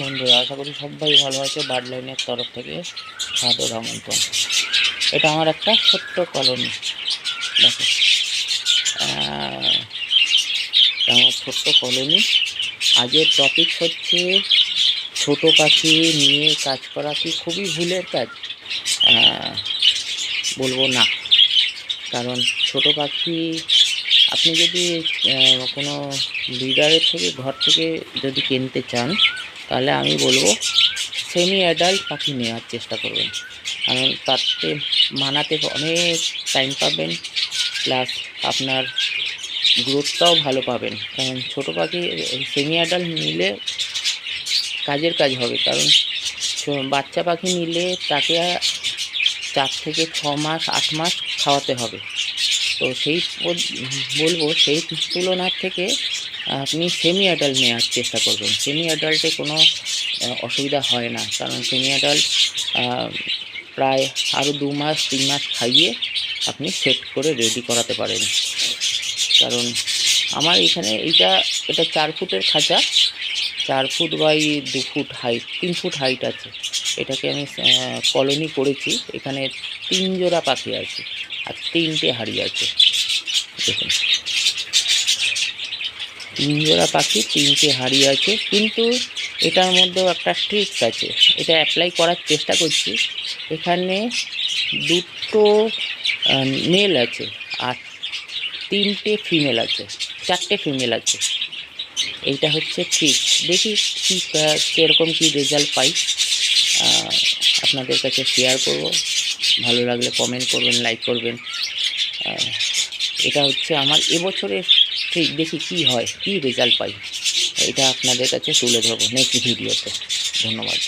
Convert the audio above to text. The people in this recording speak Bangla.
বন্ধুরা, আশা করি সবাই ভালো আছে। বার্ড লাইনের তরফ থেকে সাদর আমন্ত্রণ। এটা আমার একটা ছোট্ট কলোনি, দেখো আমার ছোট্ট কলোনি। আজের টপিক হচ্ছে ছোট পাখি নিয়ে কাজ করা কি খুবই ভুলের কাজ? বলবো না, কারণ ছোট পাখি আপনি যদি কোনো ব্রিডারের থেকে ঘর থেকে যদি কিনতে চান, তাহলে আমি বলবো সেমি অ্যাডাল্ট পাখি নেওয়ার চেষ্টা করবেন। কারণ তাতে মানাতে অনেক টাইম পাবেন, প্লাস আপনার গ্রোথটাও ভালো পাবেন। কারণ ছোটো পাখি সেমি অ্যাডাল্ট নিলে কাজের কাজ হবে, কারণ বাচ্চা পাখি নিলে তাকে 4 থেকে 6 মাস 8 মাস খাওয়াতে হবে। তো সেই বলবো সেই তুলনার থেকে আপনি সেমি অ্যাডাল্ট নেওয়ার চেষ্টা করবেন। সেমি অ্যাডাল্টে কোনো অসুবিধা হয় না, কারণ সেমি অ্যাডাল্ট প্রায় আরও 2 মাস 3 মাস খাইয়ে আপনি সেট করে রেডি করাতে পারেন। কারণ আমার এখানে এটা 4 ফুটের খাঁচা, 4 foot by 2 foot height, 3 foot height আছে। এটাকে আমি কলোনি করেছি। এখানে 3 জোড়া পাখি আছে আর 3টে হাঁড়ি আছে। দেখুন, 3 জোড়া পাখি, 3টে হাঁড়ি আছে। কিন্তু এটার মধ্যেও একটা ট্রিক্স আছে, এটা অ্যাপ্লাই করার চেষ্টা করছি। এখানে 2টো মেল আছে আর 3টে ফিমেল আছে, 4টে ফিমেল আছে। এইটা হচ্ছে ট্রিক্স। দেখি কীরকম কী রেজাল্ট পাই, আপনাদের কাছে শেয়ার করব। ভালো লাগলে কমেন্ট করবেন, লাইক করবেন। এটা হচ্ছে আমার এবছরের ট্রিক, দেখি কি হয়, কি রেজাল্ট পাই। এটা আপনাদের কাছে তুলে ধরবো নেক্সট ভিডিওতে। ধন্যবাদ।